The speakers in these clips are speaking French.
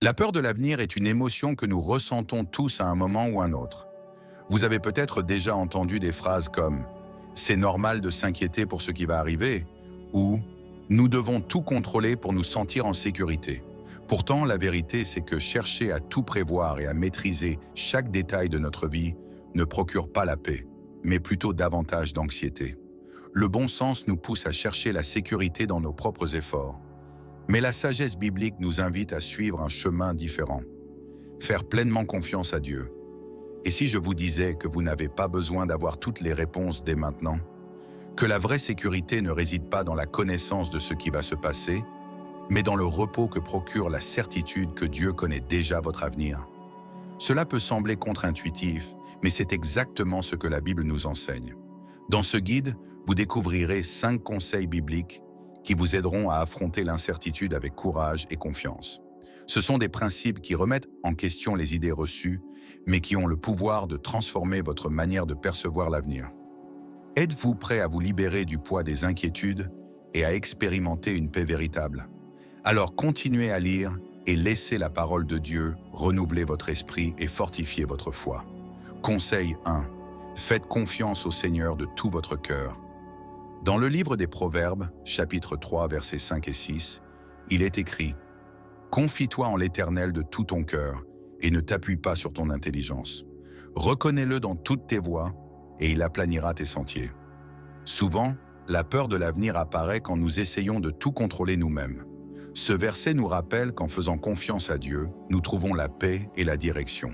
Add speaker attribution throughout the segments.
Speaker 1: La peur de l'avenir est une émotion que nous ressentons tous à un moment ou un autre. Vous avez peut-être déjà entendu des phrases comme ⁇ C'est normal de s'inquiéter pour ce qui va arriver ⁇ ou ⁇ Nous devons tout contrôler pour nous sentir en sécurité ⁇ Pourtant, la vérité, c'est que chercher à tout prévoir et à maîtriser chaque détail de notre vie ne procure pas la paix, mais plutôt davantage d'anxiété. Le bon sens nous pousse à chercher la sécurité dans nos propres efforts. Mais la sagesse biblique nous invite à suivre un chemin différent. Faire pleinement confiance à Dieu. Et si je vous disais que vous n'avez pas besoin d'avoir toutes les réponses dès maintenant? Que la vraie sécurité ne réside pas dans la connaissance de ce qui va se passer, mais dans le repos que procure la certitude que Dieu connaît déjà votre avenir. Cela peut sembler contre-intuitif, mais c'est exactement ce que la Bible nous enseigne. Dans ce guide, vous découvrirez 5 conseils bibliques qui vous aideront à affronter l'incertitude avec courage et confiance. Ce sont des principes qui remettent en question les idées reçues, mais qui ont le pouvoir de transformer votre manière de percevoir l'avenir. Êtes-vous prêt à vous libérer du poids des inquiétudes et à expérimenter une paix véritable? Alors continuez à lire et laissez la parole de Dieu renouveler votre esprit et fortifier votre foi. Conseil 1. Faites confiance au Seigneur de tout votre cœur. Dans le livre des Proverbes, chapitre 3, versets 5 et 6, il est écrit « Confie-toi en l'Éternel de tout ton cœur et ne t'appuie pas sur ton intelligence. Reconnais-le dans toutes tes voies et il aplanira tes sentiers. » Souvent, la peur de l'avenir apparaît quand nous essayons de tout contrôler nous-mêmes. Ce verset nous rappelle qu'en faisant confiance à Dieu, nous trouvons la paix et la direction.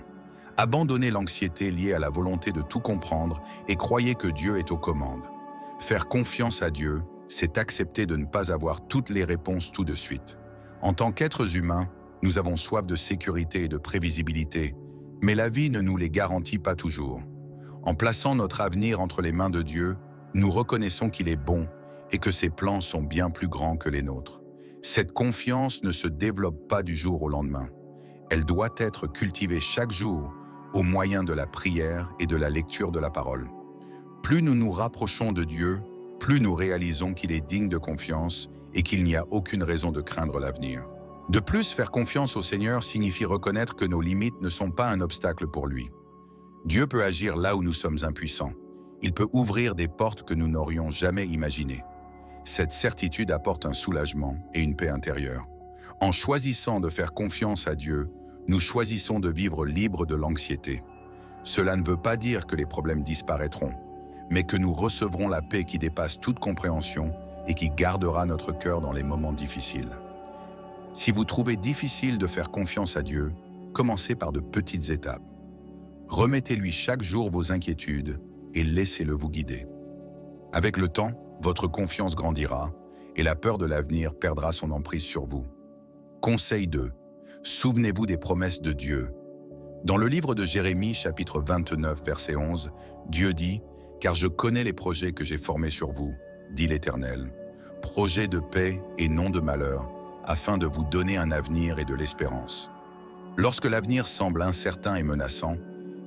Speaker 1: Abandonnez l'anxiété liée à la volonté de tout comprendre et croyez que Dieu est aux commandes. Faire confiance à Dieu, c'est accepter de ne pas avoir toutes les réponses tout de suite. En tant qu'êtres humains, nous avons soif de sécurité et de prévisibilité, mais la vie ne nous les garantit pas toujours. En plaçant notre avenir entre les mains de Dieu, nous reconnaissons qu'il est bon et que ses plans sont bien plus grands que les nôtres. Cette confiance ne se développe pas du jour au lendemain. Elle doit être cultivée chaque jour au moyen de la prière et de la lecture de la parole. Plus nous nous rapprochons de Dieu, plus nous réalisons qu'il est digne de confiance et qu'il n'y a aucune raison de craindre l'avenir. De plus, faire confiance au Seigneur signifie reconnaître que nos limites ne sont pas un obstacle pour lui. Dieu peut agir là où nous sommes impuissants. Il peut ouvrir des portes que nous n'aurions jamais imaginées. Cette certitude apporte un soulagement et une paix intérieure. En choisissant de faire confiance à Dieu, nous choisissons de vivre libres de l'anxiété. Cela ne veut pas dire que les problèmes disparaîtront, mais que nous recevrons la paix qui dépasse toute compréhension et qui gardera notre cœur dans les moments difficiles. Si vous trouvez difficile de faire confiance à Dieu, commencez par de petites étapes. Remettez-lui chaque jour vos inquiétudes et laissez-le vous guider. Avec le temps, votre confiance grandira et la peur de l'avenir perdra son emprise sur vous. Conseil 2. Souvenez-vous des promesses de Dieu. Dans le livre de Jérémie, chapitre 29, verset 11, Dieu dit « Car je connais les projets que j'ai formés sur vous, dit l'Éternel, projets de paix et non de malheur, afin de vous donner un avenir et de l'espérance. » Lorsque l'avenir semble incertain et menaçant,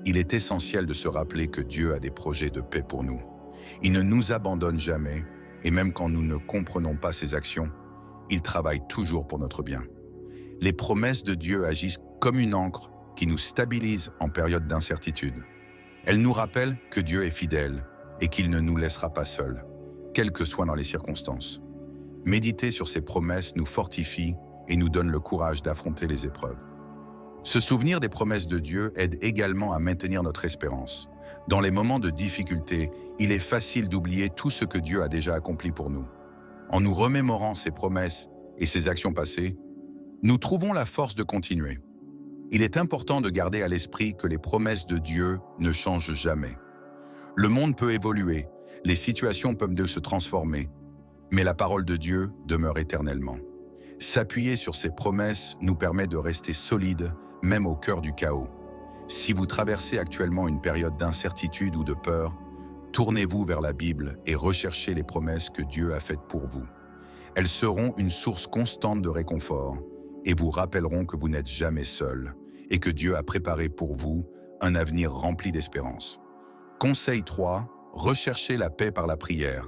Speaker 1: il est essentiel de se rappeler que Dieu a des projets de paix pour nous. Il ne nous abandonne jamais, et même quand nous ne comprenons pas ses actions, il travaille toujours pour notre bien. Les promesses de Dieu agissent comme une ancre qui nous stabilise en période d'incertitude. Elles nous rappellent que Dieu est fidèle et qu'il ne nous laissera pas seuls, quelles que soient dans les circonstances. Méditer sur ces promesses nous fortifie et nous donne le courage d'affronter les épreuves. Se souvenir des promesses de Dieu aide également à maintenir notre espérance. Dans les moments de difficulté, il est facile d'oublier tout ce que Dieu a déjà accompli pour nous. En nous remémorant ses promesses et ses actions passées, nous trouvons la force de continuer. Il est important de garder à l'esprit que les promesses de Dieu ne changent jamais. Le monde peut évoluer, les situations peuvent se transformer, mais la parole de Dieu demeure éternellement. S'appuyer sur ses promesses nous permet de rester solides, même au cœur du chaos. Si vous traversez actuellement une période d'incertitude ou de peur, tournez-vous vers la Bible et recherchez les promesses que Dieu a faites pour vous. Elles seront une source constante de réconfort et vous rappelleront que vous n'êtes jamais seul et que Dieu a préparé pour vous un avenir rempli d'espérance. Conseil 3. Recherchez la paix par la prière.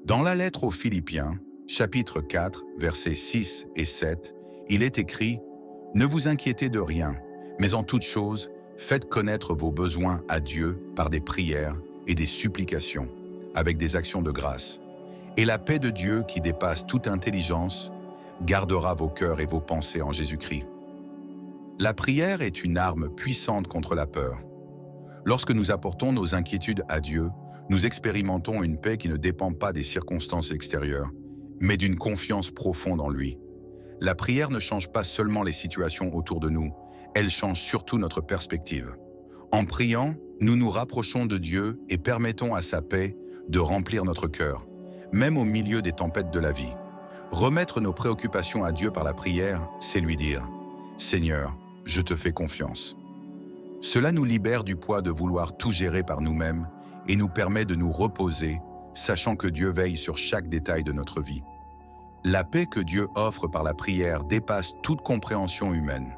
Speaker 1: Dans la lettre aux Philippiens, chapitre 4, versets 6 et 7, il est écrit « Ne vous inquiétez de rien, mais en toute chose, faites connaître vos besoins à Dieu par des prières et des supplications, avec des actions de grâce. Et la paix de Dieu qui dépasse toute intelligence gardera vos cœurs et vos pensées en Jésus-Christ. La prière est une arme puissante contre la peur. Lorsque nous apportons nos inquiétudes à Dieu, nous expérimentons une paix qui ne dépend pas des circonstances extérieures, mais d'une confiance profonde en lui. La prière ne change pas seulement les situations autour de nous, elle change surtout notre perspective. En priant, nous nous rapprochons de Dieu et permettons à sa paix de remplir notre cœur, même au milieu des tempêtes de la vie. Remettre nos préoccupations à Dieu par la prière, c'est lui dire « Seigneur, je te fais confiance ». Cela nous libère du poids de vouloir tout gérer par nous-mêmes et nous permet de nous reposer, sachant que Dieu veille sur chaque détail de notre vie. La paix que Dieu offre par la prière dépasse toute compréhension humaine.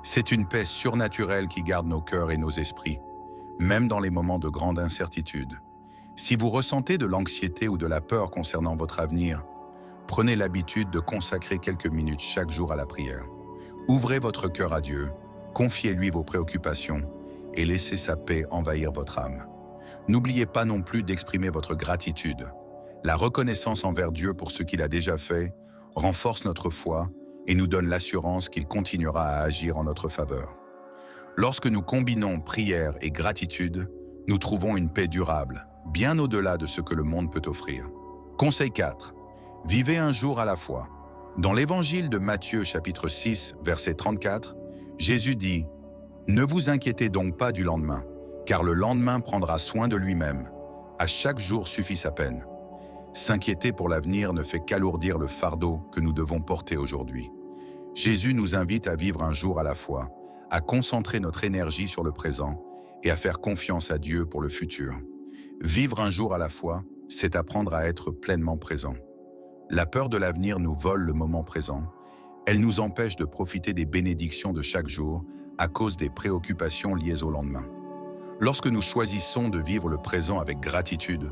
Speaker 1: C'est une paix surnaturelle qui garde nos cœurs et nos esprits, même dans les moments de grande incertitude. Si vous ressentez de l'anxiété ou de la peur concernant votre avenir, prenez l'habitude de consacrer quelques minutes chaque jour à la prière. Ouvrez votre cœur à Dieu, confiez-lui vos préoccupations et laissez sa paix envahir votre âme. N'oubliez pas non plus d'exprimer votre gratitude. La reconnaissance envers Dieu pour ce qu'il a déjà fait renforce notre foi et nous donne l'assurance qu'il continuera à agir en notre faveur. Lorsque nous combinons prière et gratitude, nous trouvons une paix durable, bien au-delà de ce que le monde peut offrir. Conseil 4. Vivez un jour à la fois. Dans l'évangile de Matthieu chapitre 6, verset 34, Jésus dit « Ne vous inquiétez donc pas du lendemain, car le lendemain prendra soin de lui-même. À chaque jour suffit sa peine. » S'inquiéter pour l'avenir ne fait qu'alourdir le fardeau que nous devons porter aujourd'hui. Jésus nous invite à vivre un jour à la fois, à concentrer notre énergie sur le présent et à faire confiance à Dieu pour le futur. Vivre un jour à la fois, c'est apprendre à être pleinement présent. La peur de l'avenir nous vole le moment présent. Elle nous empêche de profiter des bénédictions de chaque jour à cause des préoccupations liées au lendemain. Lorsque nous choisissons de vivre le présent avec gratitude,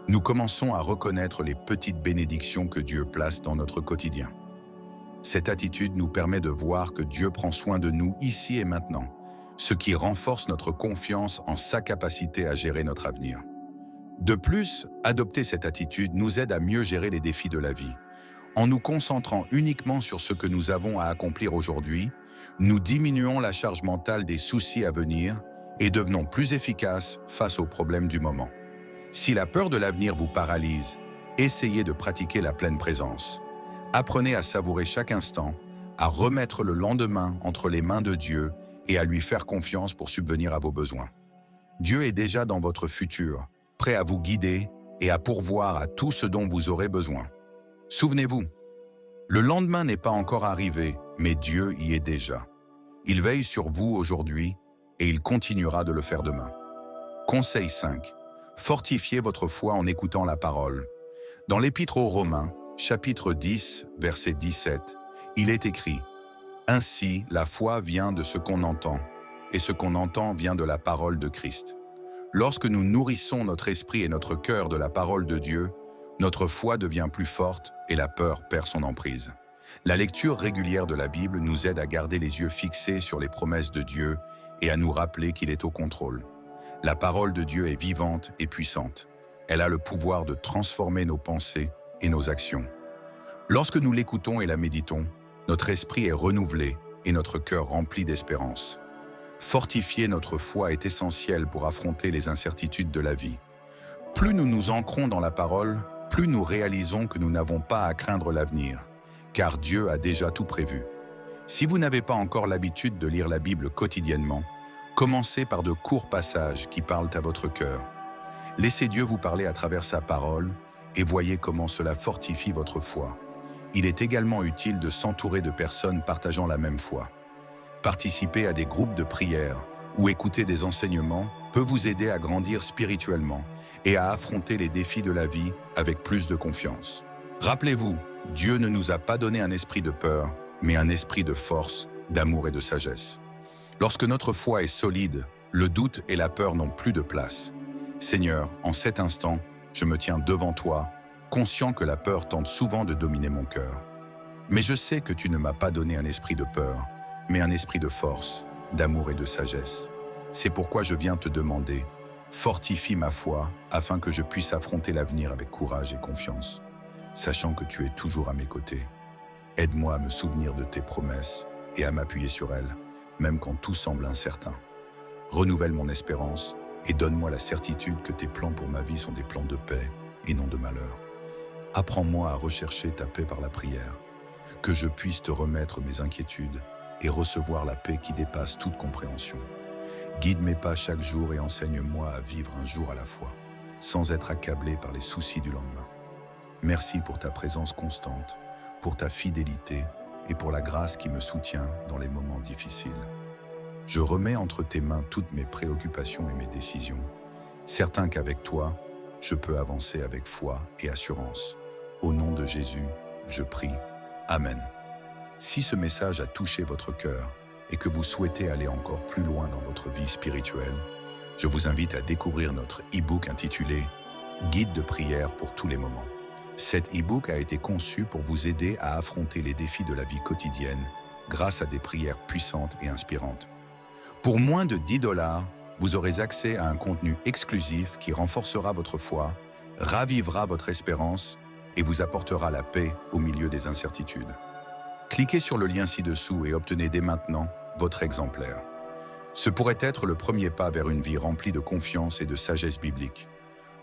Speaker 1: nous commençons à reconnaître les petites bénédictions que Dieu place dans notre quotidien. Cette attitude nous permet de voir que Dieu prend soin de nous ici et maintenant, ce qui renforce notre confiance en sa capacité à gérer notre avenir. De plus, adopter cette attitude nous aide à mieux gérer les défis de la vie. En nous concentrant uniquement sur ce que nous avons à accomplir aujourd'hui, nous diminuons la charge mentale des soucis à venir et devenons plus efficaces face aux problèmes du moment. Si la peur de l'avenir vous paralyse, essayez de pratiquer la pleine présence. Apprenez à savourer chaque instant, à remettre le lendemain entre les mains de Dieu et à lui faire confiance pour subvenir à vos besoins. Dieu est déjà dans votre futur, prêt à vous guider et à pourvoir à tout ce dont vous aurez besoin. Souvenez-vous, le lendemain n'est pas encore arrivé, mais Dieu y est déjà. Il veille sur vous aujourd'hui et il continuera de le faire demain. Conseil 5. Fortifiez votre foi en écoutant la parole. Dans l'Épître aux Romains, chapitre 10, verset 17, il est écrit « Ainsi, la foi vient de ce qu'on entend, et ce qu'on entend vient de la parole de Christ. » Lorsque nous nourrissons notre esprit et notre cœur de la parole de Dieu, notre foi devient plus forte et la peur perd son emprise. La lecture régulière de la Bible nous aide à garder les yeux fixés sur les promesses de Dieu et à nous rappeler qu'il est au contrôle. La parole de Dieu est vivante et puissante. Elle a le pouvoir de transformer nos pensées et nos actions. Lorsque nous l'écoutons et la méditons, notre esprit est renouvelé et notre cœur rempli d'espérance. Fortifier notre foi est essentiel pour affronter les incertitudes de la vie. Plus nous nous ancrons dans la parole, plus nous réalisons que nous n'avons pas à craindre l'avenir, car Dieu a déjà tout prévu. Si vous n'avez pas encore l'habitude de lire la Bible quotidiennement, commencez par de courts passages qui parlent à votre cœur. Laissez Dieu vous parler à travers sa parole et voyez comment cela fortifie votre foi. Il est également utile de s'entourer de personnes partageant la même foi. Participer à des groupes de prière ou écouter des enseignements peut vous aider à grandir spirituellement et à affronter les défis de la vie avec plus de confiance. Rappelez-vous, Dieu ne nous a pas donné un esprit de peur, mais un esprit de force, d'amour et de sagesse. Lorsque notre foi est solide, le doute et la peur n'ont plus de place. Seigneur, en cet instant, je me tiens devant toi, conscient que la peur tente souvent de dominer mon cœur. Mais je sais que tu ne m'as pas donné un esprit de peur, mais un esprit de force, d'amour et de sagesse. C'est pourquoi je viens te demander, fortifie ma foi afin que je puisse affronter l'avenir avec courage et confiance, sachant que tu es toujours à mes côtés. Aide-moi à me souvenir de tes promesses et à m'appuyer sur elles, même quand tout semble incertain. Renouvelle mon espérance et donne-moi la certitude que tes plans pour ma vie sont des plans de paix et non de malheur. Apprends-moi à rechercher ta paix par la prière, que je puisse te remettre mes inquiétudes et recevoir la paix qui dépasse toute compréhension. Guide mes pas chaque jour et enseigne-moi à vivre un jour à la fois, sans être accablé par les soucis du lendemain. Merci pour ta présence constante, pour ta fidélité et pour la grâce qui me soutient dans les moments difficiles. Je remets entre tes mains toutes mes préoccupations et mes décisions, certain qu'avec toi, je peux avancer avec foi et assurance. Au nom de Jésus, je prie. Amen. Si ce message a touché votre cœur et que vous souhaitez aller encore plus loin dans votre vie spirituelle, je vous invite à découvrir notre e-book intitulé « Guide de prière pour tous les moments ». Cet e-book a été conçu pour vous aider à affronter les défis de la vie quotidienne grâce à des prières puissantes et inspirantes. Pour moins de 10 $, vous aurez accès à un contenu exclusif qui renforcera votre foi, ravivera votre espérance et vous apportera la paix au milieu des incertitudes. Cliquez sur le lien ci-dessous et obtenez dès maintenant votre exemplaire. Ce pourrait être le premier pas vers une vie remplie de confiance et de sagesse biblique.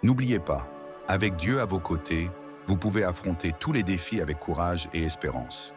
Speaker 1: N'oubliez pas, avec Dieu à vos côtés, vous pouvez affronter tous les défis avec courage et espérance.